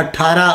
18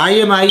IMI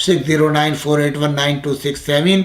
6094819267।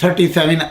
37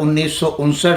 1959,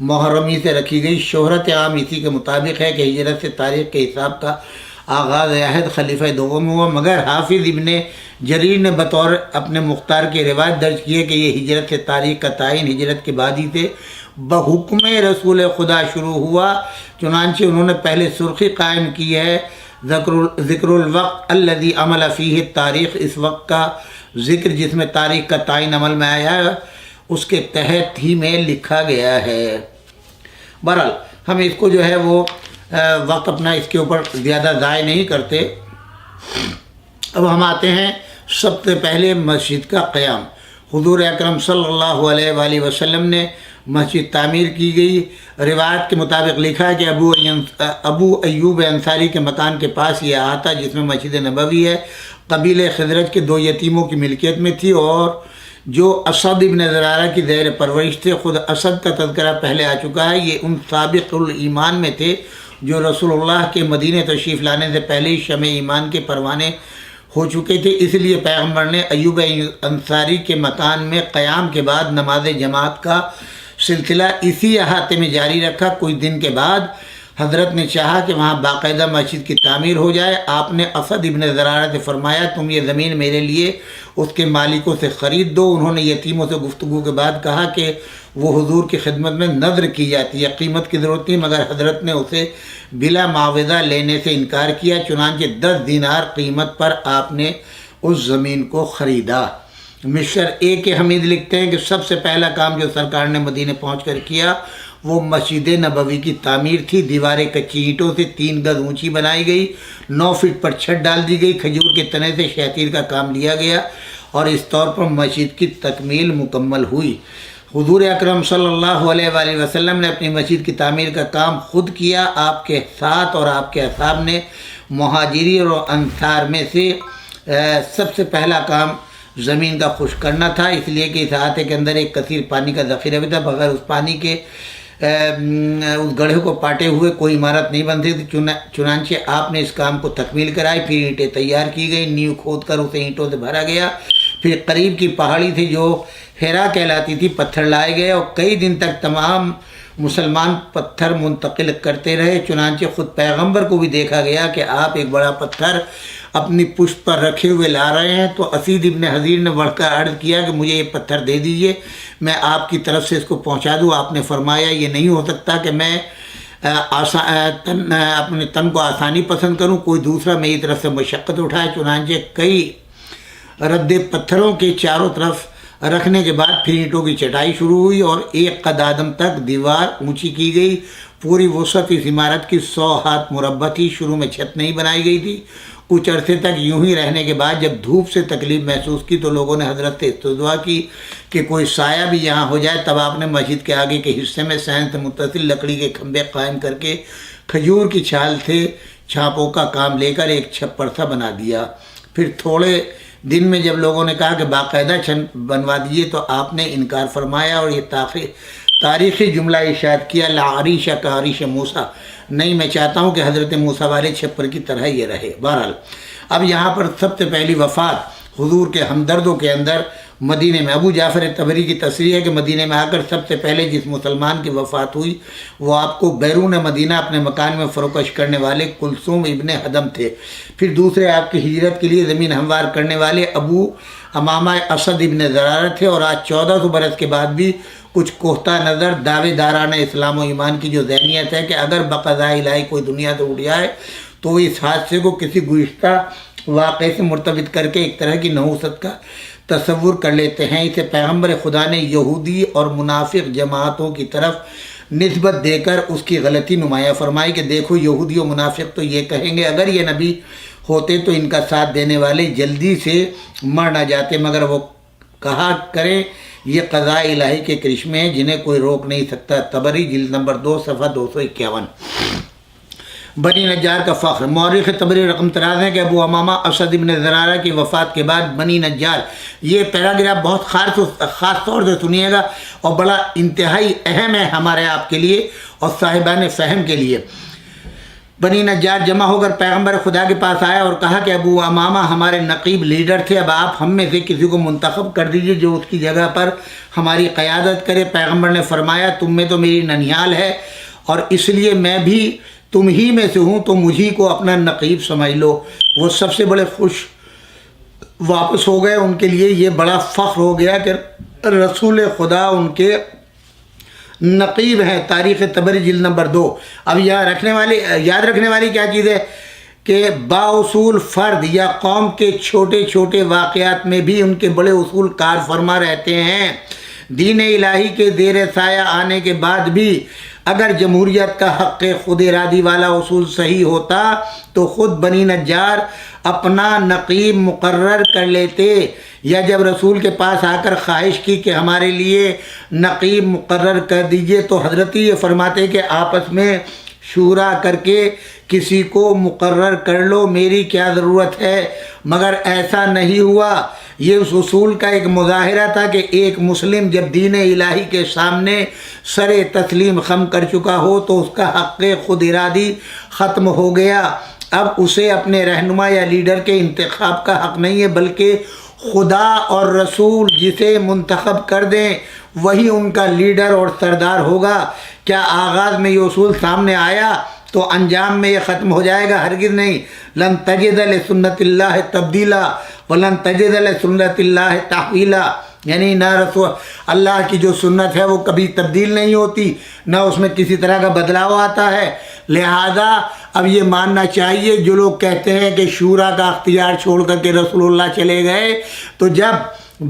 محرمی سے رکھی گئی۔ شہرت عام اسی کے مطابق ہے کہ ہجرت سے تاریخ کے حساب کا آغاز عہد خلیفہ دوم ہوا، مگر حافظ ابن جریر نے بطور اپنے مختار کی روایت درج کی ہے کہ یہ ہجرت سے تاریخ کا تعین ہجرت کے بعد ہی سے بحکم رسول خدا شروع ہوا۔ چنانچہ انہوں نے پہلے سرخی قائم کی ہے، ذکر الوقت الذی عمل فیہ تاریخ، اس وقت کا ذکر جس میں تاریخ کا تعین عمل میں آیا ہے اس کے تحت ہی میں لکھا گیا ہے۔ بہرحال ہم اس کو جو ہے وہ وقت اپنا اس کے اوپر زیادہ ضائع نہیں کرتے۔ اب ہم آتے ہیں سب سے پہلے مسجد کا قیام۔ حضور اکرم صلی اللہ علیہ وآلہ وسلم نے مسجد تعمیر کی گئی۔ روایت کے مطابق لکھا ہے کہ ابو ایوب انصاری کے مکان کے پاس یہ احاطہ جس میں مسجد نبوی ہے قبیلہ خزرج کے 2 یتیموں کی ملکیت میں تھی، اور جو اسد ابن زرارہ کی زیر پرورش تھے۔ خود اسد کا تذکرہ پہلے آ چکا ہے۔ یہ ان سابق الایمان میں تھے جو رسول اللہ کے مدینہ تشریف لانے سے پہلے ہی شمع ایمان کے پروانے ہو چکے تھے، اس لیے پیغمبر نے ایوب انصاری کے مکان میں قیام کے بعد نماز جماعت کا سلسلہ اسی احاطے میں جاری رکھا۔ کچھ دن کے بعد حضرت نے چاہا کہ وہاں باقاعدہ مسجد کی تعمیر ہو جائے۔ آپ نے اسد ابن زرارہ سے فرمایا تم یہ زمین میرے لیے اس کے مالکوں سے خرید دو۔ انہوں نے یتیموں سے گفتگو کے بعد کہا کہ وہ حضور کی خدمت میں نذر کی جاتی ہے، قیمت کی ضرورت نہیں، مگر حضرت نے اسے بلا معاوضہ لینے سے انکار کیا۔ چنانچہ 10 دینار قیمت پر آپ نے اس زمین کو خریدا۔ مشر A کے حمید لکھتے ہیں کہ سب سے پہلا کام جو سرکار نے مدینہ پہنچ کر کیا وہ مسجد نبوی کی تعمیر تھی۔ دیواریں کچی اینٹوں سے 3 گز اونچی بنائی گئی، 9 فٹ پر چھت ڈال دی گئی، کھجور کے تنے سے شیطیر کا کام لیا گیا اور اس طور پر مسجد کی تکمیل مکمل ہوئی۔ حضور اکرم صلی اللہ علیہ وآلہ وسلم نے اپنی مسجد کی تعمیر کا کام خود کیا۔ آپ کے ساتھ اور آپ کے اصحاب نے مہاجرین اور انصار میں سے سب سے پہلا کام زمین کا خشک کرنا تھا، اس لیے کہ اس احاطے کے اندر ایک کثیر پانی کا ذخیرہ بھی تھا۔ بغیر اس پانی کے اس گڑھے کو پاٹے ہوئے کوئی عمارت نہیں بن سکتی۔ چنانچہ آپ نے اس کام کو تکمیل کرائی۔ پھر اینٹیں تیار کی گئی، نیو کھود کر اسے اینٹوں سے بھرا گیا۔ پھر قریب کی پہاڑی تھی جو ہیرا کہلاتی تھی، پتھر لائے گئے اور کئی دن تک تمام مسلمان پتھر منتقل کرتے رہے۔ چنانچہ خود پیغمبر کو بھی دیکھا گیا کہ آپ ایک بڑا پتھر اپنی پشت پر رکھے ہوئے لا رہے ہیں، تو اسید ابن حضیر نے بڑھ کر عرض کیا کہ مجھے یہ پتھر دے دیجئے، میں آپ کی طرف سے اس کو پہنچا دوں۔ آپ نے فرمایا یہ نہیں ہو سکتا کہ میں اپنے تن کو آسانی پسند کروں، کوئی دوسرا میری طرف سے مشقت اٹھائے۔ چنانچہ کئی ردے پتھروں کے چاروں طرف رکھنے کے بعد پھر اینٹوں کی چٹائی شروع ہوئی اور 1 قد آدم تک دیوار اونچی کی گئی۔ پوری وسعت اس عمارت کی 100 ہاتھ مربع تھی۔ شروع میں چھت نہیں بنائی گئی تھی۔ کچھ عرصے تک یوں ہی رہنے کے بعد جب دھوپ سے تکلیف محسوس کی تو لوگوں نے حضرت سے استدعا کی کہ کوئی سایہ بھی یہاں ہو جائے۔ تب آپ نے مسجد کے آگے کے حصے میں سین سے متصل لکڑی کے کھمبے قائم کر کے کھجور کی چھال سے چھاپوں کا کام لے کر ایک چھپر سا بنا دیا۔ پھر تھوڑے دن میں جب لوگوں نے کہا کہ باقاعدہ چھت بنوا دیجیے تو آپ نے انکار فرمایا اور یہ تاریخی جملہ ارشاد کیا، لا عریش کا عریش موسیٰ، نہیں میں چاہتا ہوں کہ حضرت موسیٰ والے چھپر کی طرح یہ رہے۔ بہرحال اب یہاں پر سب سے پہلی وفات حضور کے ہمدردوں کے اندر مدینہ میں ابو جعفر طبری کی تصریح ہے کہ مدینہ میں آ کر سب سے پہلے جس مسلمان کی وفات ہوئی وہ آپ کو بیرون مدینہ اپنے مکان میں فروکش کرنے والے کلثوم ابن حدم تھے۔ پھر دوسرے آپ کی ہجرت کے لیے زمین ہموار کرنے والے ابو امامہ اسد ابن زرارہ تھے، اور آج 1400 برس کے بعد بھی کچھ کوہتہ نظر دعوے دارانہ اسلام و ایمان کی جو ذہنیت ہے کہ اگر بقضاء الہی کوئی دنیا سے اٹھ جائے تو وہ اس حادثے کو کسی گزشتہ واقعے سے مرتبط کر کے ایک طرح کی نحوست کا تصور کر لیتے ہیں۔ اسے پیغمبر خدا نے یہودی اور منافق جماعتوں کی طرف نسبت دے کر اس کی غلطی نمایاں فرمائی کہ دیکھو یہودی و منافق تو یہ کہیں گے اگر یہ نبی ہوتے تو ان کا ساتھ دینے والے جلدی سے مر نہ جاتے، مگر وہ کہا کریں یہ قضاء الہی کے کرشمے ہیں جنہیں کوئی روک نہیں سکتا۔ طبری جلد نمبر 2 صفحہ 251۔ بنی نجار کا فخر۔ مورخ طبری رقم 13 ہے کہ ابو امامہ اسد ابن زرارہ کی وفات کے بعد بنی نجار، یہ پیراگراف بہت خاص طور سے سنیے گا اور بڑا انتہائی اہم ہے ہمارے آپ کے لیے اور صاحبان فہم کے لیے۔ بنی نجار جمع ہو کر پیغمبر خدا کے پاس آیا اور کہا کہ ابو امامہ ہمارے نقیب لیڈر تھے، اب آپ ہم میں سے کسی کو منتخب کر دیجئے جو اس کی جگہ پر ہماری قیادت کرے۔ پیغمبر نے فرمایا تم میں تو میری ننیال ہے اور اس لیے میں بھی تم ہی میں سے ہوں، تو مجھی کو اپنا نقیب سمجھ لو۔ وہ سب سے بڑے خوش واپس ہو گئے، ان کے لیے یہ بڑا فخر ہو گیا کہ رسول خدا ان کے نقیب ہیں۔ تاریخ طبری جلد نمبر 2۔ اب یاد رکھنے والی کیا چیز ہے کہ بااصول فرد یا قوم کے چھوٹے چھوٹے واقعات میں بھی ان کے بڑے اصول کار فرما رہتے ہیں۔ دین الہی کے زیر سایہ آنے کے بعد بھی اگر جمہوریت کا حق خود ارادی والا اصول صحیح ہوتا تو خود بنی نجار اپنا نقیب مقرر کر لیتے، یا جب رسول کے پاس آ کر خواہش کی کہ ہمارے لیے نقیب مقرر کر دیجئے تو حضرت یہ فرماتے کہ آپس میں شورا کر کے کسی کو مقرر کر لو، میری کیا ضرورت ہے۔ مگر ایسا نہیں ہوا۔ یہ اس اصول کا ایک مظاہرہ تھا کہ ایک مسلم جب دین الہی کے سامنے سر تسلیم خم کر چکا ہو تو اس کا حق خود ارادی ختم ہو گیا۔ اب اسے اپنے رہنما یا لیڈر کے انتخاب کا حق نہیں ہے، بلکہ خدا اور رسول جسے منتخب کر دیں وہی ان کا لیڈر اور سردار ہوگا۔ کیا آغاز میں یہ اصول سامنے آیا تو انجام میں یہ ختم ہو جائے گا؟ ہرگز نہیں۔ لن تجد لسنت اللہ تبدیلا ولن تجد لسنت اللہ تحویلا، یعنی نہ رسول اللہ کی جو سنت ہے وہ کبھی تبدیل نہیں ہوتی، نہ اس میں کسی طرح کا بدلاؤ آتا ہے۔ لہذا اب یہ ماننا چاہیے جو لوگ کہتے ہیں کہ شورا کا اختیار چھوڑ کر کے رسول اللہ چلے گئے، تو جب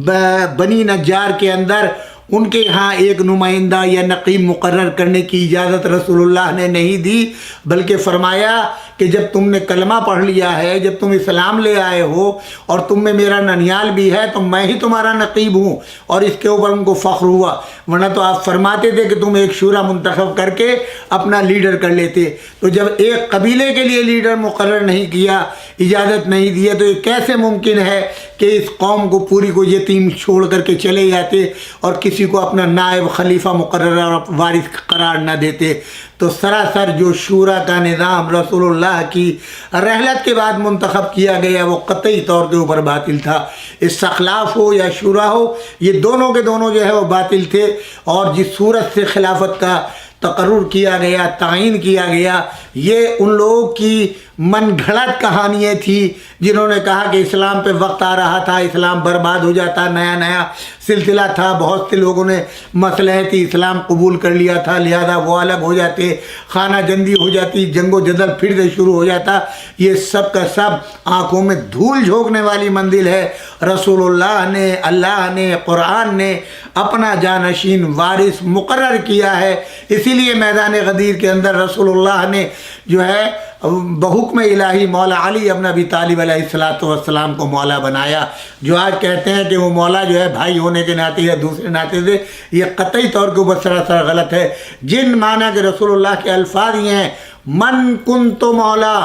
بنی نجار کے اندر ان کے ہاں ایک نمائندہ یا نقیب مقرر کرنے کی اجازت رسول اللہ نے نہیں دی، بلکہ فرمایا کہ جب تم نے کلمہ پڑھ لیا ہے، جب تم اسلام لے آئے ہو اور تم میں میرا ننیال بھی ہے تو میں ہی تمہارا نقیب ہوں، اور اس کے اوپر ان کو فخر ہوا۔ ورنہ تو آپ فرماتے تھے کہ تم ایک شورا منتخب کر کے اپنا لیڈر کر لیتے، تو جب ایک قبیلے کے لیے لیڈر مقرر نہیں کیا، اجازت نہیں دی، تو یہ کیسے ممکن ہے کہ اس قوم کو پوری کو یتیم چھوڑ کر کے چلے جاتے اور کسی کو اپنا نائب خلیفہ مقرر اور وارث قرار نہ دیتے؟ تو سراسر جو شورا کا نظام رسول اللہ کی رحلت کے بعد منتخب کیا گیا وہ قطعی طور کے اوپر باطل تھا۔ استخلاف ہو یا شورا ہو، یہ دونوں کے دونوں جو ہے وہ باطل تھے، اور جس صورت سے خلافت کا تقرر کیا گیا، تعین کیا گیا، یہ ان لوگوں کی من گھڑت کہانیاں تھیں جنہوں نے کہا کہ اسلام پہ وقت آ رہا تھا، اسلام برباد ہو جاتا، نیا نیا سلسلہ تھا، بہت سے لوگوں نے مصلحتی اسلام قبول کر لیا تھا، لہذا وہ الگ ہو جاتے، خانہ جنگی ہو جاتی، جنگ و جدل پھر سے شروع ہو جاتا۔ یہ سب کا سب آنکھوں میں دھول جھونکنے والی منزل ہے۔ رسول اللہ نے قرآن نے اپنا جانشین وارث مقرر کیا ہے، اسی لیے میدان غدیر کے اندر رسول اللہ نے جو ہے بحکم الہی مولا علی ابن ابی طالب علیہ السلام کو مولا بنایا۔ جو آج کہتے ہیں کہ وہ مولا جو ہے بھائی ہونے کے ناطے یا دوسرے ناطے سے، یہ قطعی طور کے اوپر سراسر غلط ہے۔ جن معنی کہ رسول اللہ کے الفاظ یہ ہیں من کنت مولا،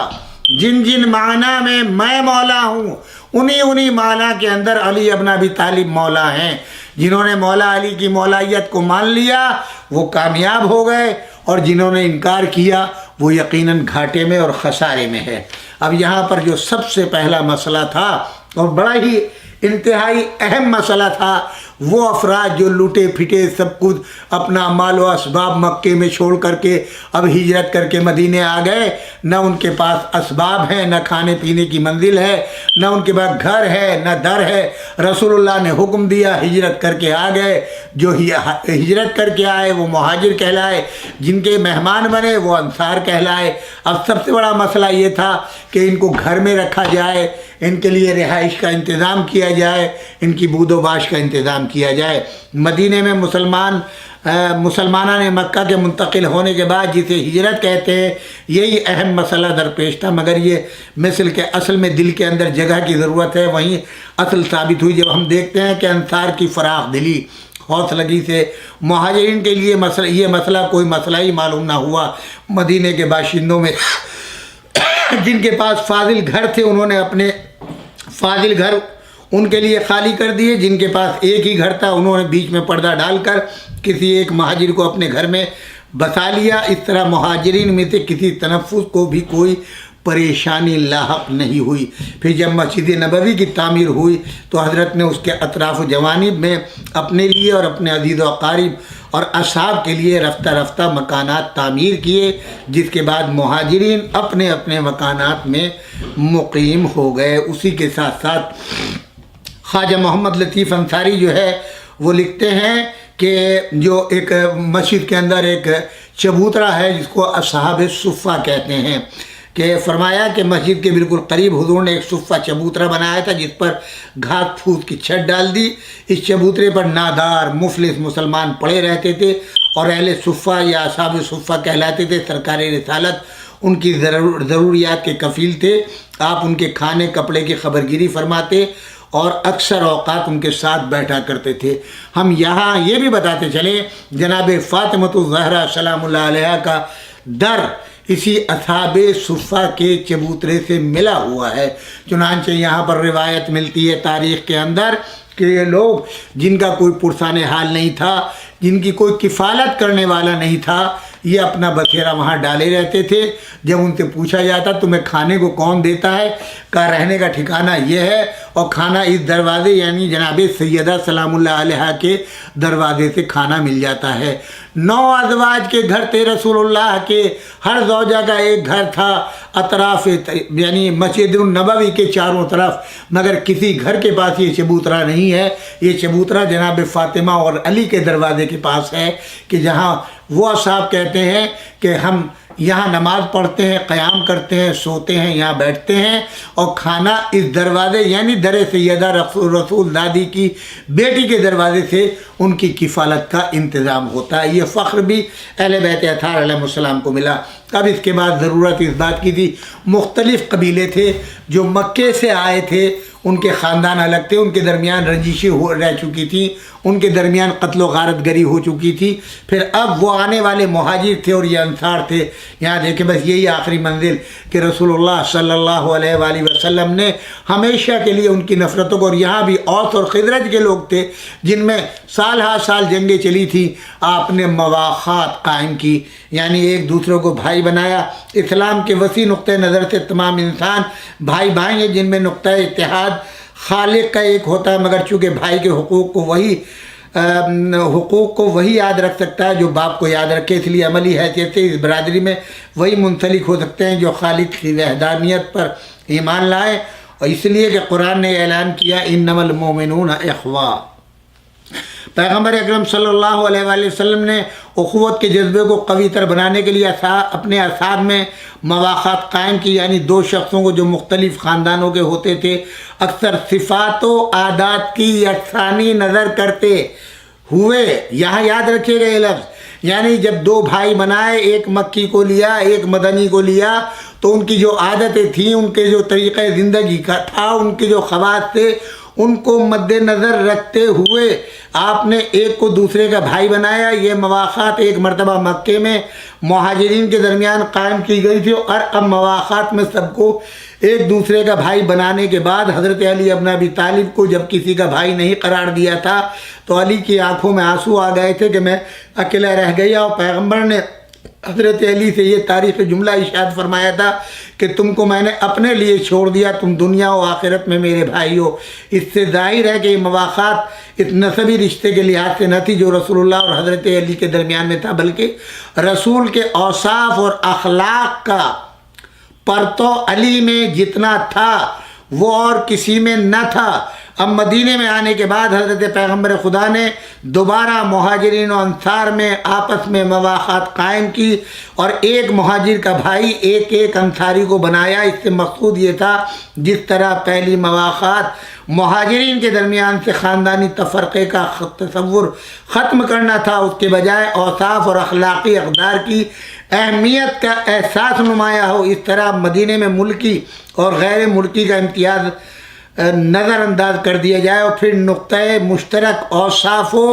جن معنی میں مولا ہوں، انہی معنی کے اندر علی ابن ابی طالب مولا ہیں۔ جنہوں نے مولا علی کی مولائیت کو مان لیا وہ کامیاب ہو گئے، اور جنہوں نے انکار کیا وہ یقیناً گھاٹے میں اور خسارے میں ہے۔ اب یہاں پر جو سب سے پہلا مسئلہ تھا اور بڑا ہی انتہائی اہم مسئلہ تھا، وہ افراد جو لوٹے پھٹے سب کچھ اپنا مال و اسباب مکے میں چھوڑ کر کے اب ہجرت کر کے مدینے آ گئے، نہ ان کے پاس اسباب ہیں، نہ کھانے پینے کی منزل ہے، نہ ان کے پاس گھر ہے، نہ در ہے۔ رسول اللہ نے حکم دیا، ہجرت کر کے آ گئے۔ جو ہجرت کر کے آئے وہ مہاجر کہلائے، جن کے مہمان بنے وہ انصار کہلائے۔ اب سب سے بڑا مسئلہ یہ تھا کہ ان کو گھر میں رکھا جائے، ان کے لیے رہائش کا انتظام کیا جائے، ان کی بود و باش کا انتظام کیا جائے۔ مدینے میں مسلمانوں نے مکہ کے منتقل ہونے کے بعد جسے ہجرت کہتے ہیں، یہی اہم مسئلہ درپیش تھا، مگر یہ مثل کے اصل میں دل کے اندر جگہ کی ضرورت ہے، وہیں اصل ثابت ہوئی جب ہم دیکھتے ہیں کہ انصار کی فراخ دلی حوصلگی سے مہاجرین کے لیے یہ مسئلہ کوئی مسئلہ ہی معلوم نہ ہوا۔ مدینے کے باشندوں میں جن کے پاس فاضل گھر تھے انہوں نے اپنے فاضل گھر ان کے لیے خالی کر دیے، جن کے پاس ایک ہی گھر تھا انہوں نے بیچ میں پردہ ڈال کر کسی ایک مہاجر کو اپنے گھر میں بتا لیا۔ اس طرح مہاجرین میں سے کسی تنفس کو بھی کوئی پریشانی لاحق نہیں ہوئی۔ پھر جب مسجد نبوی کی تعمیر ہوئی تو حضرت نے اس کے اطراف و جوانب میں اپنے لیے اور اپنے عزیز و اقارب اور اصحاب کے لیے رفتہ رفتہ مکانات تعمیر کیے، جس کے بعد مہاجرین اپنے اپنے مکانات میں مقیم ہو گئے۔ اسی کے ساتھ ساتھ خواجہ محمد لطیف انصاری جو ہے وہ لکھتے ہیں کہ جو ایک مسجد کے اندر ایک چبوترا ہے جس کو اصحاب صفہ کہتے ہیں، کہ فرمایا کہ مسجد کے بالکل قریب حضور نے ایک صفہ چبوترا بنایا تھا جس پر گھاس پھوس کی چھت ڈال دی۔ اس چبوترے پر نادار مفلس مسلمان پڑے رہتے تھے اور اہل صفہ یا اصحاب صفہ کہلاتے تھے۔ سرکار رسالت ان کی ضروریات کے کفیل تھے۔ آپ ان کے کھانے کپڑے کی خبرگیری فرماتے اور اکثر اوقات ان کے ساتھ بیٹھا کرتے تھے۔ ہم یہاں یہ بھی بتاتے چلیں جناب فاطمۃ الزہرا سلام اللہ علیہا کا در اسی اصحاب صفہ کے چبوترے سے ملا ہوا ہے۔ چنانچہ یہاں پر روایت ملتی ہے تاریخ کے اندر کہ یہ لوگ جن کا کوئی پرسان حال نہیں تھا، جن کی کوئی کفالت کرنے والا نہیں تھا، یہ اپنا بسیرا وہاں ڈالے رہتے تھے۔ جب ان سے پوچھا جاتا تمہیں کھانے کو کون دیتا ہے، کا رہنے کا ٹھکانہ یہ ہے اور کھانا اس دروازے یعنی جناب سیدہ سلام اللہ علیہا کے دروازے سے کھانا مل جاتا ہے۔ 9 ازواج کے گھر تھے رسول اللہ کے، ہر زوجہ کا ایک گھر تھا اطراف یعنی مسجد النبوی کے چاروں طرف، مگر کسی گھر کے پاس یہ چبوترا نہیں ہے۔ یہ چبوترا جناب فاطمہ اور علی کے دروازے کے پاس ہے کہ جہاں وہ اصحاب کہتے ہیں کہ ہم یہاں نماز پڑھتے ہیں، قیام کرتے ہیں، سوتے ہیں، یہاں بیٹھتے ہیں اور کھانا اس دروازے یعنی در سیدہ رسول دادی کی بیٹی کے دروازے سے ان کی کفالت کا انتظام ہوتا ہے۔ یہ فخر بھی اہل بیت اطہار علیہ السلام کو ملا۔ اب اس کے بعد ضرورت اس بات کی تھی، مختلف قبیلے تھے جو مکے سے آئے تھے، ان کے خاندان الگ تھے، ان کے درمیان رنجشیں رہ چکی تھیں، ان کے درمیان قتل و غارت گری ہو چکی تھی۔ پھر اب وہ آنے والے مہاجر تھے اور یہ انصار تھے۔ یہاں دیکھیں بس یہی آخری منزل کہ رسول اللہ صلی اللہ علیہ وآلہ وسلم نے ہمیشہ کے لیے ان کی نفرتوں کو، اور یہاں بھی اوس اور خزرج کے لوگ تھے جن میں سال ہا سال جنگیں چلی تھیں، آپ نے مواخات قائم کی، یعنی ایک دوسرے کو بھائی بنایا۔ اسلام کے وسیع نقطہ نظر سے تمام انسان بھائی بھائی ہیں، جن میں نقطہ اتحاد خالق کا ایک ہوتا ہے، مگر چونکہ بھائی کے حقوق کو وہی یاد رکھ سکتا ہے جو باپ کو یاد رکھے، اس لیے عملی حیثیت سے اس برادری میں وہی منسلک ہو سکتے ہیں جو خالق کی وحدانیت پر ایمان لائے، اور اس لیے کہ قرآن نے اعلان کیا انما المؤمنون اخوہ۔ پیغمبر اکرم صلی اللہ علیہ وآلہ وسلم نے اخوت کے جذبے کو قوی تر بنانے کے لیے اپنے اصحاب میں مواخات قائم کی، یعنی دو شخصوں کو جو مختلف خاندانوں کے ہوتے تھے اکثر صفات و عادات کی یکسانی نظر کرتے ہوئے، یہاں یاد رکھیے گا یہ لفظ، یعنی جب دو بھائی بنائے، ایک مکی کو لیا ایک مدنی کو لیا، تو ان کی جو عادتیں تھیں، ان کے جو طریقہ زندگی کا تھا، ان کے جو خواص تھے، ان کو مد نظر رکھتے ہوئے آپ نے ایک کو دوسرے کا بھائی بنایا۔ یہ مواخات ایک مرتبہ مکے میں مہاجرین کے درمیان قائم کی گئی تھی، اور اب مواخات میں سب کو ایک دوسرے کا بھائی بنانے کے بعد حضرت علی ابن ابی طالب کو جب کسی کا بھائی نہیں قرار دیا تھا تو علی کی آنکھوں میں آنسو آ گئے تھے کہ میں اکیلا رہ گیا، اور پیغمبر نے حضرت علی سے یہ تاریخ جملہ ارشاد فرمایا تھا کہ تم کو میں نے اپنے لیے چھوڑ دیا، تم دنیا و آخرت میں میرے بھائی ہو۔ اس سے ظاہر ہے کہ یہ مواخات اس نسبی رشتے کے لحاظ سے نہ تھی جو رسول اللہ اور حضرت علی کے درمیان میں تھا، بلکہ رسول کے اوصاف اور اخلاق کا پرتو علی میں جتنا تھا وہ اور کسی میں نہ تھا۔ اب مدینے میں آنے کے بعد حضرت پیغمبر خدا نے دوبارہ مہاجرین و انصار میں آپس میں مواخات قائم کی، اور ایک مہاجر کا بھائی ایک انصاری کو بنایا۔ اس سے مقصود یہ تھا جس طرح پہلی مواخات مہاجرین کے درمیان سے خاندانی تفرقے کا تصور ختم کرنا تھا، اس کے بجائے اوصاف اور اخلاقی اقدار کی اہمیت کا احساس نمایاں ہو۔ اس طرح مدینے میں ملکی اور غیر ملکی کا امتیاز نظر انداز کر دیا جائے، اور پھر نقطۂ مشترک اوصاف و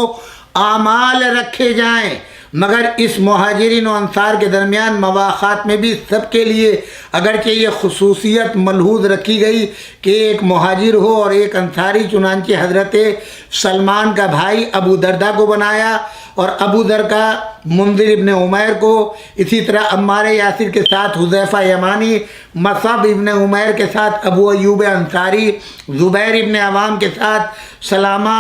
اعمال رکھے جائیں۔ مگر اس مہاجرین و انصار کے درمیان مواخات میں بھی سب کے لیے اگرچہ یہ خصوصیت ملحوظ رکھی گئی کہ ایک مہاجر ہو اور ایک انصاری، چنانچہ حضرت سلمان کا بھائی ابو دردہ کو بنایا اور ابو در کا منذر ابن عمیر کو، اسی طرح عمار یاسر کے ساتھ حذیفہ یمانی، مصعب ابن عمیر کے ساتھ ابو ایوب انصاری، زبیر ابن عوام کے ساتھ سلامہ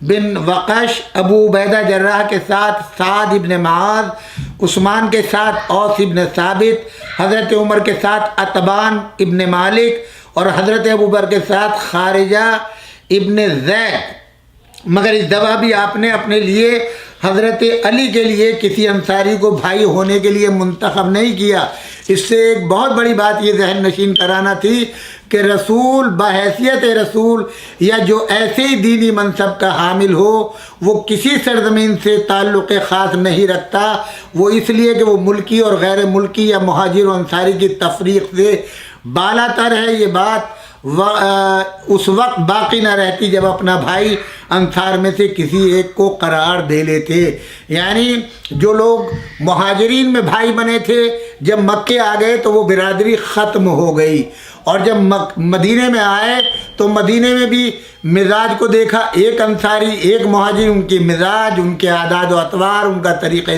بن وقش، ابو عبیدہ جراح کے ساتھ سعد ابن معاذ، عثمان کے ساتھ اوس ابن ثابت، حضرت عمر کے ساتھ عتبان ابن مالک اور حضرت ابوبکر کے ساتھ خارجہ ابن زید۔ مگر اس دفعہ بھی آپ نے اپنے لیے حضرت علی کے لیے کسی انصاری کو بھائی ہونے کے لیے منتخب نہیں کیا۔ اس سے ایک بہت بڑی بات یہ ذہن نشین کرانا تھی کہ رسول بحیثیت رسول یا جو ایسے ہی دینی منصب کا حامل ہو وہ کسی سرزمین سے تعلق خاص نہیں رکھتا، وہ اس لیے کہ وہ ملکی اور غیر ملکی یا مہاجر و انصاری کی تفریق سے بالا تر ہے۔ یہ بات اس وقت باقی نہ رہتی جب اپنا بھائی انصار میں سے کسی ایک کو قرار دے لیتے، یعنی جو لوگ مہاجرین میں بھائی بنے تھے جب مکے آ گئے تو وہ برادری ختم ہو گئی، اور جب مدینے میں آئے تو مدینے میں بھی مزاج کو دیکھا، ایک انصاری ایک مہاجر، ان کی مزاج، ان کے عادات و اطوار، ان کا طریقہ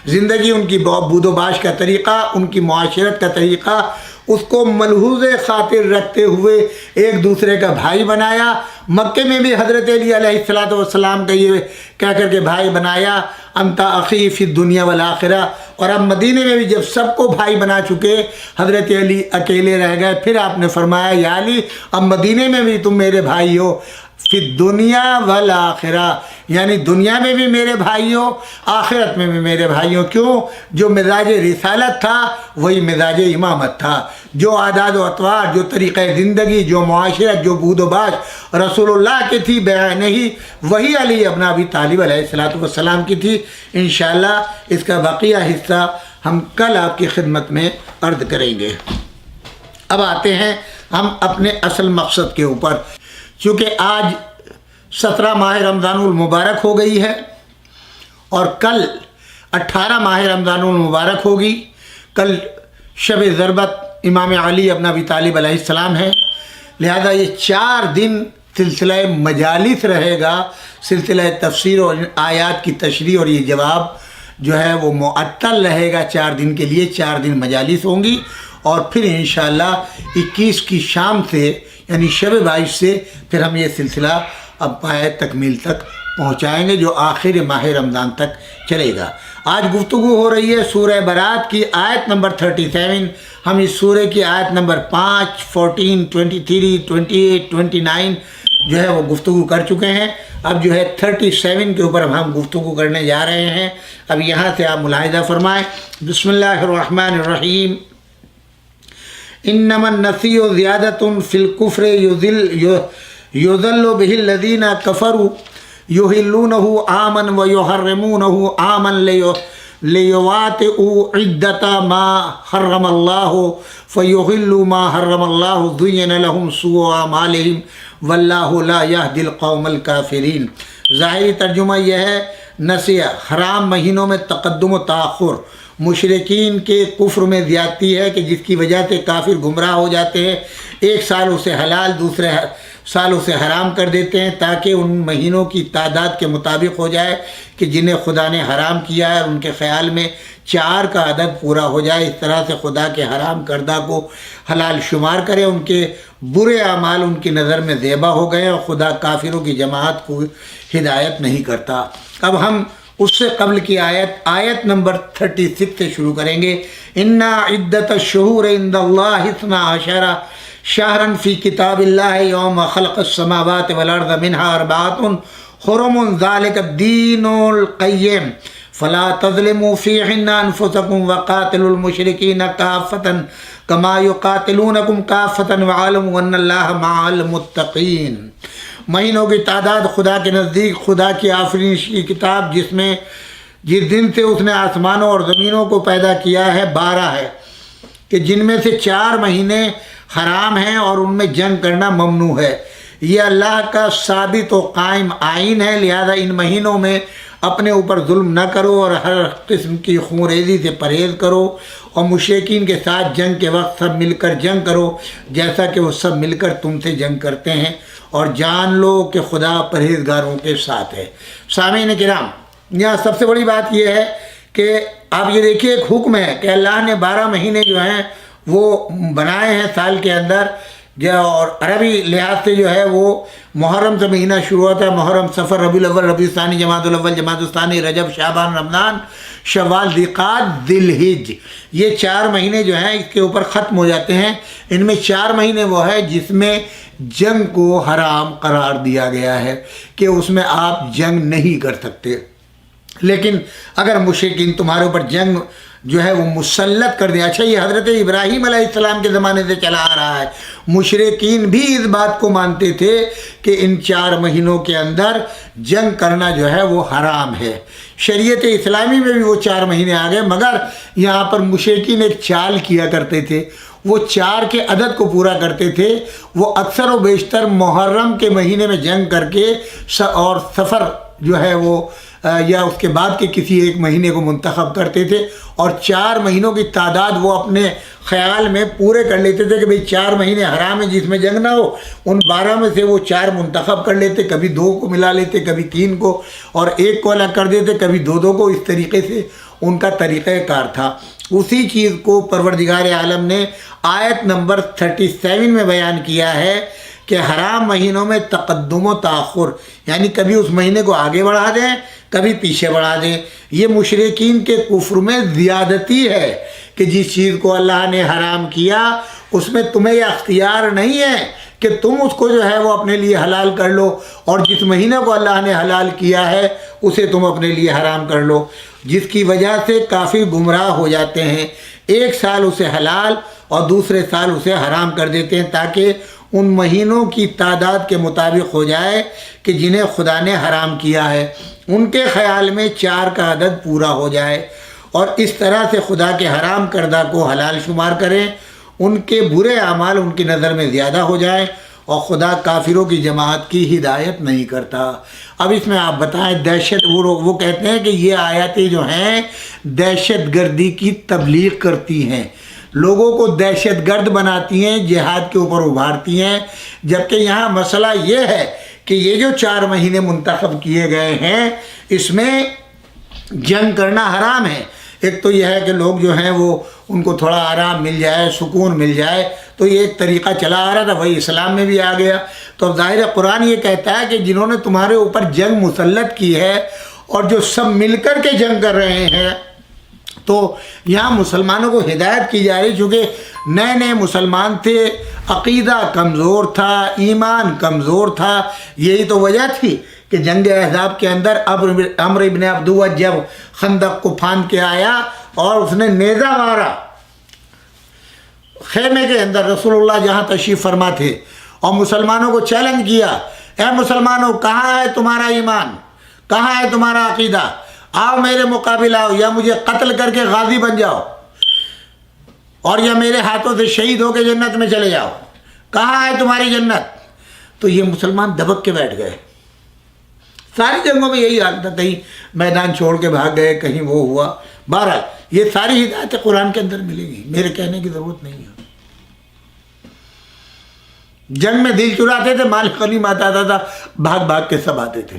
زندگی، ان کی بود و باش کا طریقہ، ان کی معاشرت کا طریقہ، اس کو ملحوظ خاطر رکھتے ہوئے ایک دوسرے کا بھائی بنایا۔ مکے میں بھی حضرت علی علیہ السلام کا یہ کہہ کر کے بھائی بنایا، انت اخی فی الدنیا والآخرہ، اور اب مدینے میں بھی جب سب کو بھائی بنا چکے حضرت علی اکیلے رہ گئے، پھر آپ نے فرمایا یا علی اب مدینے میں بھی تم میرے بھائی ہو، فی الدنیا والآخرہ، یعنی دنیا میں بھی میرے بھائی ہو، آخرت میں بھی میرے بھائی ہو۔ کیوں؟ جو مزاج رسالت تھا وہی مزاج امامت تھا، جو عادات و اطوار، جو طریقہ زندگی، جو معاشرت، جو بود و باش رسول اللہ کی تھی بیان نہیں، وہی علی ابن ابی طالب علیہ السلام کی تھی۔ انشاءاللہ اس کا بقیہ حصہ ہم کل آپ کی خدمت میں عرض کریں گے۔ اب آتے ہیں ہم اپنے اصل مقصد کے اوپر۔ چونکہ آج 17 ماہ رمضان المبارک ہو گئی ہے اور کل 18 ماہ رمضان المبارک ہوگی، کل شب ضربت امام علی ابن ابی طالب علیہ السلام ہے، لہذا یہ 4 دن سلسلہ مجالس رہے گا، سلسلہ تفسیر اور آیات کی تشریح اور یہ جواب جو ہے وہ معطل رہے گا 4 دن کے لیے، 4 دن مجالس ہوں گی، اور پھر انشاءاللہ 21 کی شام سے یعنی شب 22 سے پھر ہم یہ سلسلہ اب پائے تکمیل تک پہنچائیں گے جو آخر ماہ رمضان تک چلے گا۔ آج گفتگو ہو رہی ہے سورہ برات کی آیت نمبر 37۔ ہم اس سورہ کی آیت نمبر 5، 14، 23، 28، 29 جو ہے وہ گفتگو کر چکے ہیں۔ اب جو ہے 37 کے اوپر ہم گفتگو کرنے جا رہے ہیں۔ اب یہاں سے آپ ملاحظہ فرمائیں۔ بسم اللہ الرحمن الرحیم۔ انما النسیء زیادۃ فی الکفر یضل بہ الذین کفروا یحلونہ عاما ویحرمونہ عاما لیواطئوا عدۃ ما حرم اللہ فیحلوا ما حرم اللہ زین لہم سوء اعمالہم واللہ لا یہدی القوم الکافرین۔ ظاہری ترجمہ یہ ہے نسیء حرام مہینوں میں تقدم و تاخر، مشرکین کے کفر میں زیادتی ہے کہ جس کی وجہ سے کافر گمراہ ہو جاتے ہیں، ایک سال اسے حلال دوسرے سال اسے حرام کر دیتے ہیں تاکہ ان مہینوں کی تعداد کے مطابق ہو جائے کہ جنہیں خدا نے حرام کیا ہے، ان کے خیال میں 4 کا عدد پورا ہو جائے، اس طرح سے خدا کے حرام کردہ کو حلال شمار کرے۔ ان کے برے اعمال ان کی نظر میں زیبا ہو گئے اور خدا کافروں کی جماعت کو ہدایت نہیں کرتا۔ اب ہم اس سے قبل کی آیت نمبر 36 سے شروع کریں گے۔ اِنَّا عِدَّةَ الشُّهُورِ عِندَ اللَّهِ 12 شَهْرًا فِي كِتَابِ اللَّهِ يَوْمَ خَلَقَ السَّمَاوَاتِ وَالْأَرْضَ مِنْهَا 4 حُرُمٌ ذَلِكَ الدِّينُ الْقَيِّمُ فَلَا تَظْلِمُوا فِيهِنَّ أَنفُسَكُمْ وَقَاتِلُوا الْمُشْرِكِينَ كَافَّةً كَمَا يُقَاتِلُونَكُمْ كَافَّةً وَاعْلَمُوا أَنَّ اللَّهَ مَعَ الْمُتَّقِينَ۔ مہینوں کی تعداد خدا کے نزدیک خدا کی آفرینش کی کتاب جس دن سے اس نے آسمانوں اور زمینوں کو پیدا کیا ہے 12 ہے، کہ جن میں سے 4 مہینے حرام ہیں اور ان میں جنگ کرنا ممنوع ہے۔ یہ اللہ کا ثابت و قائم آئین ہے، لہذا ان مہینوں میں اپنے اوپر ظلم نہ کرو اور ہر قسم کی خون ریزی سے پرہیز کرو، اور مشرکین کے ساتھ جنگ کے وقت سب مل کر جنگ کرو جیسا کہ وہ سب مل کر تم سے جنگ کرتے ہیں، اور جان لو کہ خدا پرہیزگاروں کے ساتھ ہے۔ سامعین کرام، یہاں سب سے بڑی بات یہ ہے کہ آپ یہ دیکھیے ایک حکم ہے کہ اللہ نے 12 مہینے جو ہیں وہ بنائے ہیں سال کے اندر، اور عربی لحاظ سے جو ہے وہ محرم سے مہینہ شروع ہوتا ہے، محرم، صفر، ربیع الاول، ربیع الثانی، جمادی الاول، جمادی الثانی، رجب، شعبان، رمضان، شوال، ذی القعدہ، ذی الحجہ، یہ 4 مہینے جو ہیں اس کے اوپر ختم ہو جاتے ہیں۔ ان میں 4 مہینے وہ ہے جس میں جنگ کو حرام قرار دیا گیا ہے کہ اس میں آپ جنگ نہیں کر سکتے، لیکن اگر مشرکین تمہارے اوپر جنگ جو ہے وہ مسلط کر دیں۔ اچھا، یہ حضرت ابراہیم علیہ السلام کے زمانے سے چلا آ رہا ہے، مشرکین بھی اس بات کو مانتے تھے کہ ان 4 مہینوں کے اندر جنگ کرنا جو ہے وہ حرام ہے۔ شریعت اسلامی میں بھی وہ 4 مہینے آ گئے، مگر یہاں پر مشرکین ایک چال کیا کرتے تھے، وہ 4 کے عدد کو پورا کرتے تھے، وہ اکثر و بیشتر محرم کے مہینے میں جنگ کر کے اور سفر جو ہے وہ یا اس کے بعد کے کسی ایک مہینے کو منتخب کرتے تھے، اور 4 مہینوں کی تعداد وہ اپنے خیال میں پورے کر لیتے تھے کہ بھئی 4 مہینے حرام ہیں جس میں جنگ نہ ہو، ان 12 میں سے وہ 4 منتخب کر لیتے، کبھی 2 کو ملا لیتے، کبھی 3 کو، اور 1 کو الگ کر دیتے، کبھی 2 کو، اس طریقے سے ان کا طریقہ کار تھا۔ اسی چیز کو پروردگار عالم نے آیت نمبر 37 میں بیان کیا ہے کہ حرام مہینوں میں تقدم و تاخر، یعنی کبھی اس مہینے کو آگے بڑھا دیں، کبھی پیچھے بڑھا دیں۔ یہ مشرکین کے کفر میں زیادتی ہے کہ جس چیز کو اللہ نے حرام کیا اس میں تمہیں یہ اختیار نہیں ہے کہ تم اس کو جو ہے وہ اپنے لیے حلال کر لو، اور جس مہینے کو اللہ نے حلال کیا ہے اسے تم اپنے لیے حرام کر لو، جس کی وجہ سے کافی گمراہ ہو جاتے ہیں۔ ایک سال اسے حلال اور دوسرے سال اسے حرام کر دیتے ہیں تاکہ ان مہینوں کی تعداد کے مطابق ہو جائے کہ جنہیں خدا نے حرام کیا ہے، ان کے خیال میں 4 کا عدد پورا ہو جائے، اور اس طرح سے خدا کے حرام کردہ کو حلال شمار کریں، ان کے برے اعمال ان کی نظر میں زیادہ ہو جائیں، اور خدا کافروں کی جماعت کی ہدایت نہیں کرتا۔ اب اس میں آپ بتائیں، دہشت وہ کہتے ہیں کہ یہ آیاتیں جو ہیں دہشت گردی کی تبلیغ کرتی ہیں، لوگوں کو دہشت گرد بناتی ہیں، جہاد کے اوپر ابھارتی ہیں، جبکہ یہاں مسئلہ یہ ہے کہ یہ جو 4 مہینے منتخب کیے گئے ہیں اس میں جنگ کرنا حرام ہے۔ ایک تو یہ ہے کہ لوگ جو ہیں وہ ان کو تھوڑا آرام مل جائے، سکون مل جائے، تو یہ ایک طریقہ چلا آ رہا تھا، وہی اسلام میں بھی آ گیا۔ تو ظاہر قرآن یہ کہتا ہے کہ جنہوں نے تمہارے اوپر جنگ مسلط کی ہے اور جو سب مل کر کے جنگ کر رہے ہیں، تو یہاں مسلمانوں کو ہدایت کی جا رہی، چونکہ نئے نئے مسلمان تھے، عقیدہ کمزور تھا، ایمان کمزور تھا، یہی تو وجہ تھی کہ جنگ احزاب کے اندر عمرو ابن عبدوہ جب خندق کو پھاند کے آیا اور اس نے نیزہ مارا خیمے کے اندر، رسول اللہ جہاں تشریف فرما تھے، اور مسلمانوں کو چیلنج کیا، اے مسلمانوں، کہاں ہے تمہارا ایمان، کہاں ہے تمہارا عقیدہ، آؤ میرے مقابل آؤ، یا مجھے قتل کر کے غازی بن جاؤ، اور یا میرے ہاتھوں سے شہید ہو کے جنت میں چلے جاؤ، کہاں ہے تمہاری جنت؟ تو یہ مسلمان دبک کے بیٹھ گئے۔ ساری جنگوں میں یہی حال تھا، کہیں میدان چھوڑ کے بھاگ گئے، کہیں وہ ہوا۔ بہرحال یہ ساری ہدایتیں قرآن کے اندر ملیں گی، میرے کہنے کی ضرورت نہیں ہے۔ جنگ میں دل چراتے تھے، مال غنیمت آتا تھا، بھاگ بھاگ کے سب آتے تھے،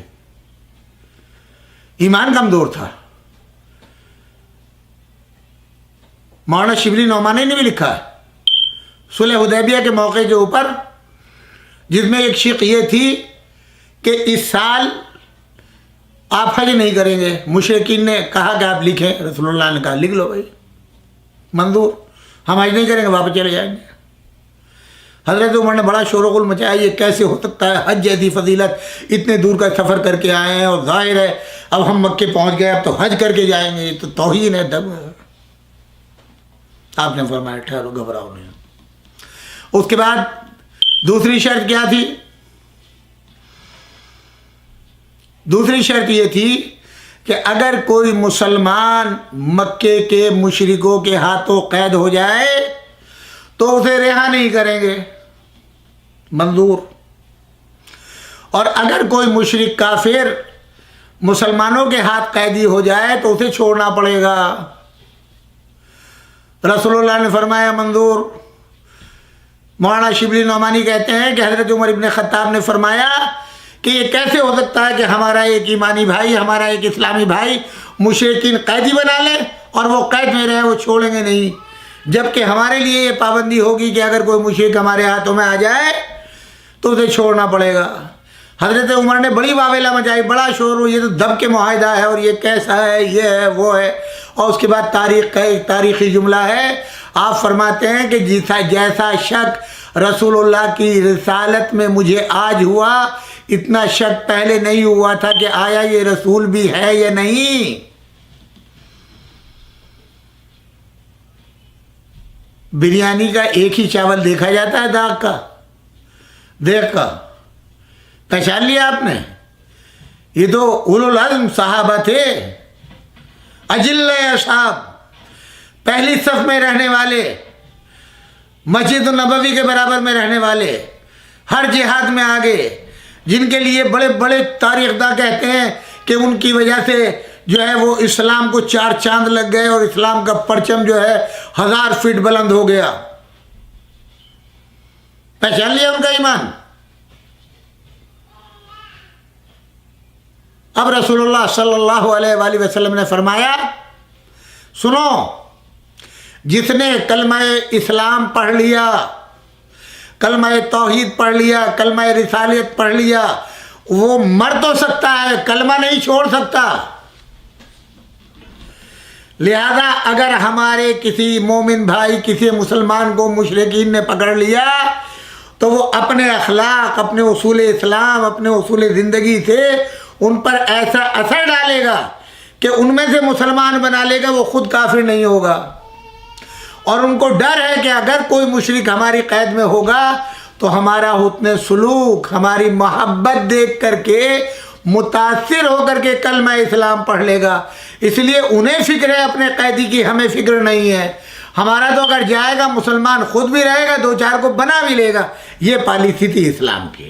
ایمان کمزور تھا۔ مولانا شبلی نعمانی نے بھی لکھا ہے صلح حدیبیہ کے موقع کے اوپر، جس میں ایک شق یہ تھی کہ اس سال آپ حج نہیں کریں گے۔ مشرکین نے کہا کہ آپ لکھیں، رسول اللہ نے کہا لکھ لو بھائی، منظور، ہم حج نہیں کریں گے، واپس چلے جائیں گے۔ حضرت عمر نے بڑا شور و غل مچایا، یہ کیسے ہو سکتا ہے، حج جیسی فضیلت، اتنے دور کا سفر کر کے آئے ہیں، اور ظاہر ہے اب ہم مکے پہنچ گئے، اب تو حج کر کے جائیں گے، یہ تو توہین ہے، دم ہے۔ آپ نے فرمایا ٹھہرو، گھبراؤ نہیں۔ اس کے بعد دوسری شرط کیا تھی؟ دوسری شرط یہ تھی کہ اگر کوئی مسلمان مکے کے مشرکوں کے ہاتھوں قید ہو جائے تو اسے رہا نہیں کریں گے، منظور۔ اور اگر کوئی مشرک کافر مسلمانوں کے ہاتھ قیدی ہو جائے تو اسے چھوڑنا پڑے گا۔ رسول اللہ نے فرمایا منظور، مولانا شبلی نعمانی کہتے ہیں کہ حضرت عمر ابن خطاب نے فرمایا کہ یہ کیسے ہو سکتا ہے کہ ہمارا ایک ایمانی بھائی، ہمارا ایک اسلامی بھائی مشرکین قیدی بنا لے اور وہ قید میں رہے، وہ چھوڑیں گے نہیں، جبکہ ہمارے لیے یہ پابندی ہوگی کہ اگر کوئی مشرک ہمارے ہاتھوں میں آ جائے تو اسے چھوڑنا پڑے گا۔ حضرت عمر نے بڑی واویلا مچائی، بڑا شور ہو، یہ تو دب کے معاہدہ ہے اور یہ کیسا ہے، یہ ہے وہ ہے۔ اور اس کے بعد تاریخ کا ایک تاریخی جملہ ہے، آپ فرماتے ہیں کہ جیسا شک رسول اللہ کی رسالت میں مجھے آج ہوا، اتنا شک پہلے نہیں ہوا تھا کہ آیا یہ رسول بھی ہے یا نہیں۔ بریانی کا ایک ہی چاول دیکھا جاتا ہے داغ کا، دیکھ کا پہچان لیا آپ نے؟ یہ تو اولو العزم صحابہ تھے، اجل اصحاب، پہلی صف میں رہنے والے، مسجد النبوی کے برابر میں رہنے والے، ہر جہاد میں آگے، جن کے لیے بڑے بڑے تاریخ داں کہتے ہیں کہ ان کی وجہ سے جو ہے وہ اسلام کو 4 چاند لگ گئے اور اسلام کا پرچم جو ہے 1000 فٹ بلند ہو گیا۔ پہچان لیا ان کا ایمان؟ اب رسول اللہ صلی اللہ علیہ وآلہ وسلم نے فرمایا، سنو، جس نے کلمہ اسلام پڑھ لیا، کلمہ توحید پڑھ لیا، کلمہ رسالت پڑھ لیا، وہ مر تو سکتا ہے، کلمہ نہیں چھوڑ سکتا۔ لہذا اگر ہمارے کسی مومن بھائی، کسی مسلمان کو مشرکین نے پکڑ لیا تو وہ اپنے اخلاق، اپنے اصول اسلام، اپنے اصول زندگی سے ان پر ایسا اثر ڈالے گا کہ ان میں سے مسلمان بنا لے گا، وہ خود کافر نہیں ہوگا۔ اور ان کو ڈر ہے کہ اگر کوئی مشرک ہماری قید میں ہوگا تو ہمارا حسن سلوک، ہماری محبت دیکھ کر کے متاثر ہو کر کے کلمہ اسلام پڑھ لے گا، اس لیے انہیں فکر ہے اپنے قیدی کی، ہمیں فکر نہیں ہے۔ ہمارا تو اگر جائے گا مسلمان خود بھی رہے گا، 2-4 کو بنا بھی لے گا۔ یہ پالیسی تھی اسلام کی۔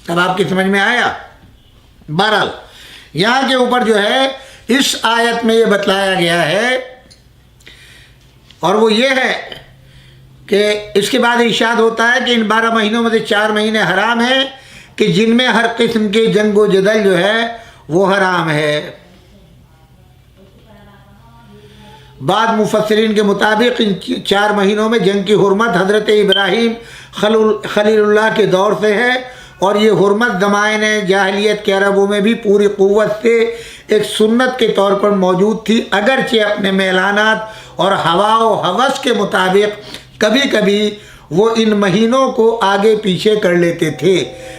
اب آپ کی سمجھ میں آیا؟ بہرحال یہاں کے اوپر جو ہے اس آیت میں یہ بتلایا گیا ہے، اور وہ یہ ہے کہ اس کے بعد ارشاد ہوتا ہے کہ ان 12 مہینوں میں سے 4 مہینے حرام ہیں کہ جن میں ہر قسم کے جنگ و جدل جو ہے وہ حرام ہے۔ بعض مفسرین کے مطابق ان 4 مہینوں میں جنگ کی حرمت حضرت ابراہیم خلیل اللہ کے دور سے ہے، اور یہ حرمت زمانۂ جاہلیت کے عربوں میں بھی پوری قوت سے ایک سنت کے طور پر موجود تھی، اگرچہ اپنے میلانات اور ہوا و ہوس کے مطابق کبھی کبھی وہ ان مہینوں کو آگے پیچھے کر لیتے تھے،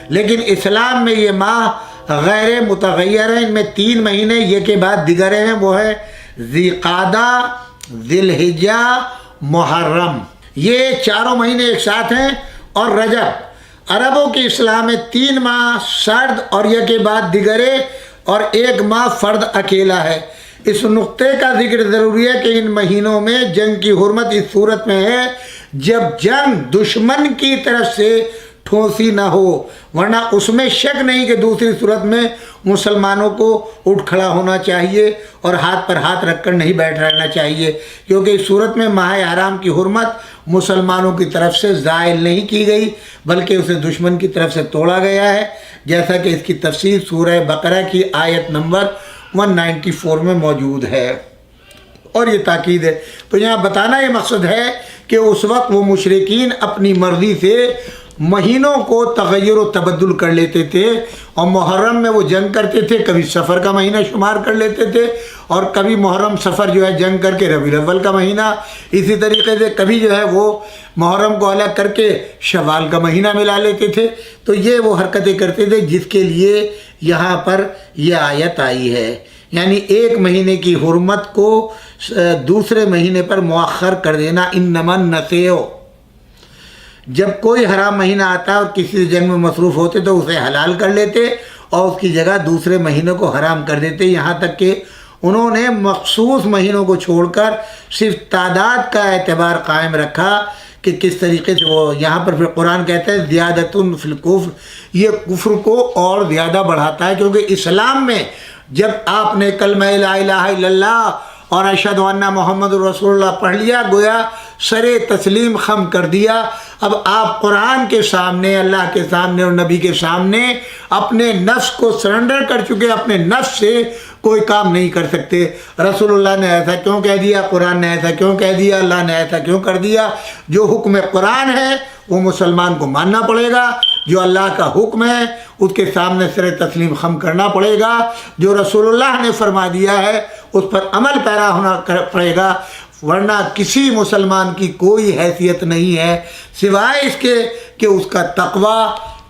لیکن اسلام میں یہ ماہ غیر متغیر ہیں۔ ان میں 3 مہینے یہ کے بعد دیگر ہیں، وہ ہے ذی قعدہ، ذی الحجہ، محرم۔ یہ 4 مہینے ایک ساتھ ہیں، اور رجب۔ عربوں کی اسلام میں 3 ماہ سرد اور یہ کے بعد دیگرے، اور 1 ماہ فرد اکیلا ہے۔ اس نقطے کا ذکر ضروری ہے کہ ان مہینوں میں جنگ کی حرمت اس صورت میں ہے جب جنگ دشمن کی طرف سے ٹھونسی نہ ہو، ورنہ اس میں شک نہیں کہ دوسری صورت میں مسلمانوں کو اٹھ کھڑا ہونا چاہیے اور ہاتھ پر ہاتھ رکھ کر نہیں بیٹھ رہنا چاہیے، کیونکہ اس صورت میں ماہ حرام کی حرمت مسلمانوں کی طرف سے زائل نہیں کی گئی بلکہ اسے دشمن کی طرف سے توڑا گیا ہے، جیسا کہ اس کی تفصیل سورہ بقرہ کی آیت نمبر 194 میں موجود ہے، اور یہ تاکید ہے۔ تو یہاں بتانا یہ مقصد ہے کہ اس وقت وہ مشرکین اپنی مرضی سے مہینوں کو تغیر و تبدل کر لیتے تھے، اور محرم میں وہ جنگ کرتے تھے، کبھی سفر کا مہینہ شمار کر لیتے تھے، اور کبھی محرم سفر جو ہے جنگ کر کے ربیع الاول کا مہینہ، اسی طریقے سے کبھی جو ہے وہ محرم کو الگ کر کے شوال کا مہینہ ملا لیتے تھے۔ تو یہ وہ حرکتیں کرتے تھے جس کے لیے یہاں پر یہ آیت آئی ہے، یعنی 1 مہینے کی حرمت کو دوسرے مہینے پر مؤخر کر دینا۔ انما النسیء، جب کوئی حرام مہینہ آتا اور کسی جنگ میں مصروف ہوتے تو اسے حلال کر لیتے اور اس کی جگہ دوسرے مہینوں کو حرام کر دیتے، یہاں تک کہ انہوں نے مخصوص مہینوں کو چھوڑ کر صرف تعداد کا اعتبار قائم رکھا کہ کس طریقے سے وہ یہاں پر پھر قرآن کہتا ہے زیادۃ فی الکفر، یہ کفر کو اور زیادہ بڑھاتا ہے، کیونکہ اسلام میں جب آپ نے کلمہ لا الہ الا اللہ اور اشہد ان محمد رسول اللہ پڑھ لیا، گویا سر تسلیم خم کر دیا۔ اب آپ قرآن کے سامنے، اللہ کے سامنے اور نبی کے سامنے اپنے نفس کو سرنڈر کر چکے، اپنے نفس سے کوئی کام نہیں کر سکتے۔ رسول اللہ نے ایسا کیوں کہہ دیا، قرآن نے ایسا کیوں کہہ دیا، اللہ نے ایسا کیوں کر دیا؟ جو حکم قرآن ہے وہ مسلمان کو ماننا پڑے گا، جو اللہ کا حکم ہے اس کے سامنے سر تسلیم خم کرنا پڑے گا، جو رسول اللہ نے فرما دیا ہے اس پر عمل پیرا ہونا پڑے گا، ورنہ کسی مسلمان کی کوئی حیثیت نہیں ہے سوائے اس کے کہ اس کا تقوی،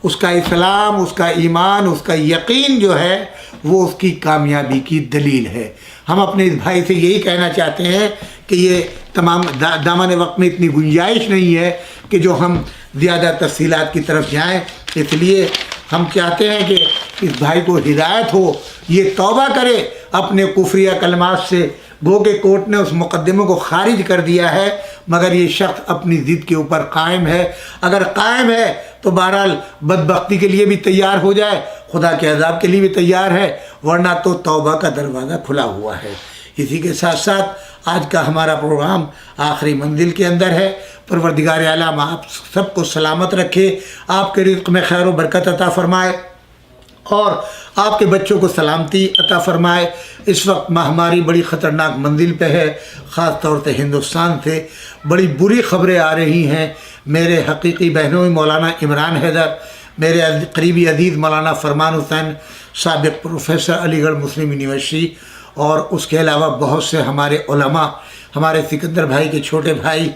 اس کا اسلام، اس کا ایمان، اس کا یقین جو ہے وہ اس کی کامیابی کی دلیل ہے۔ ہم اپنے اس بھائی سے یہی کہنا چاہتے ہیں کہ یہ تمام دامن وقت میں اتنی گنجائش نہیں ہے کہ جو ہم زیادہ تفصیلات کی طرف جائیں، اس لیے ہم چاہتے ہیں کہ اس بھائی کو ہدایت ہو، یہ توبہ کرے اپنے کفریہ کلمات سے۔ گو کہ کورٹ نے اس مقدمے کو خارج کر دیا ہے، مگر یہ شخص اپنی ضد کے اوپر قائم ہے۔ اگر قائم ہے تو بہرحال بدبختی کے لیے بھی تیار ہو جائے، خدا کے عذاب کے لیے بھی تیار ہے، ورنہ تو توبہ کا دروازہ کھلا ہوا ہے۔ اسی کے ساتھ ساتھ آج کا ہمارا پروگرام آخری منزل کے اندر ہے۔ پروردگار عالم آپ سب کو سلامت رکھے، آپ کے رزق میں خیر و برکت عطا فرمائے اور آپ کے بچوں کو سلامتی عطا فرمائے۔ اس وقت ہماری بڑی خطرناک منزل پہ ہے، خاص طور سے ہندوستان سے بڑی بری خبریں آ رہی ہیں۔ میرے حقیقی بہنوں مولانا عمران حیدر، میرے قریبی عزیز مولانا فرمان حسین، سابق پروفیسر علی گڑھ مسلم یونیورسٹی، اور اس کے علاوہ بہت سے ہمارے علماء، ہمارے سکندر بھائی کے چھوٹے بھائی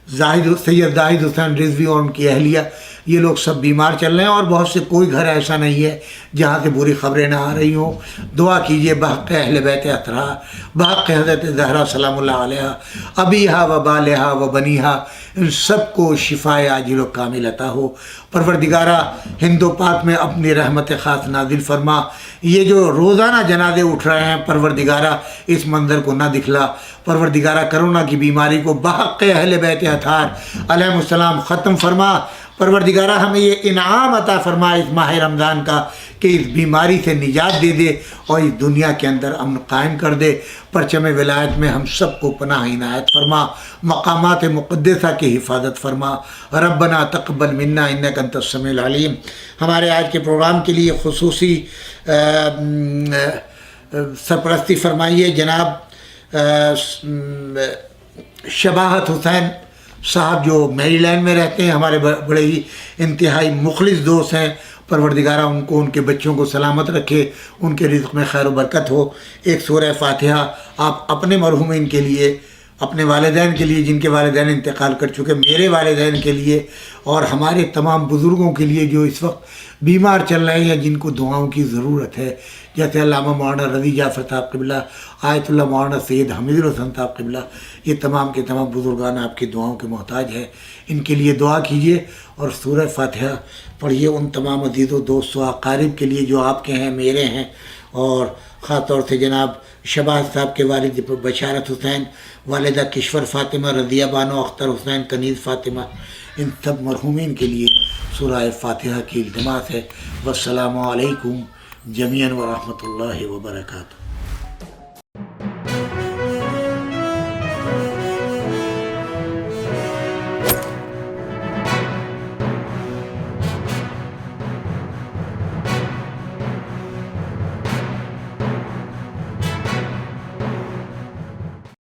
سید زاہد حسین رضوی اور ان کی اہلیہ، یہ لوگ سب بیمار چل رہے ہیں، اور بہت سے کوئی گھر ایسا نہیں ہے جہاں سے بری خبریں نہ آ رہی ہوں۔ دعا کیجئے بحق اہل بیت اطہار، بحق حضرت زہرا سلام اللہ علیہ، ابیہا و بالہا و بنیہا، ان سب کو شفائے عاجل و کامل عطا ہو۔ پروردگارہ ہند و پاک میں اپنی رحمت خاص نازل فرما۔ یہ جو روزانہ جنازے اٹھ رہے ہیں پروردگارہ اس منظر کو نہ دکھلا۔ پروردگارہ کرونا کی بیماری کو بحق اہل بیت اطہار علیہ السلام ختم فرما۔ پروردگارہ ہمیں یہ انعام عطا فرما اس ماہ رمضان کا کہ اس بیماری سے نجات دے دے اور اس دنیا کے اندر امن قائم کر دے۔ پرچم ولایت میں ہم سب کو پناہ عنایت فرما، مقامات مقدسہ کی حفاظت فرما۔ ربنا تقبل منا انک انت السمیع العلیم۔ ہمارے آج کے پروگرام کے لیے خصوصی سرپرستی فرمائیے جناب شباہت حسین صاحب، جو میری لینڈ میں رہتے ہیں، ہمارے بڑے ہی انتہائی مخلص دوست ہیں۔ پروردگارہ ان کو، ان کے بچوں کو سلامت رکھے، ان کے رزق میں خیر و برکت ہو۔ ایک سورہ فاتحہ آپ اپنے مرحومین کے لیے، اپنے والدین کے لیے جن کے والدین انتقال کر چکے، میرے والدین کے لیے اور ہمارے تمام بزرگوں کے لیے جو اس وقت بیمار چل رہے ہیں، جن کو دعاؤں کی ضرورت ہے، جیسے علامہ مولانا رضی جعفر صاحب قبلہ، آیت اللہ مولانا سید حمید الحسن صاحب قبلہ، یہ تمام کے تمام بزرگان آپ کی دعاؤں کے محتاج ہیں۔ ان کے لیے دعا کیجیے اور سورہ فاتحہ پڑھیے۔ ان تمام عزیز و دوست و اقارب کے لیے جو آپ کے ہیں، میرے ہیں، اور خاص طور سے جناب شباہت صاحب کے والد بشارت حسین، والدہ کشور فاطمہ، رضیہ بانو اختر حسین، کنیز فاطمہ، ان سب مرحومین کے لیے سورہ فاتحہ کی التماس ہے۔ والسلام علیکم جمیعاً ورحمۃ اللہ وبرکاتہ۔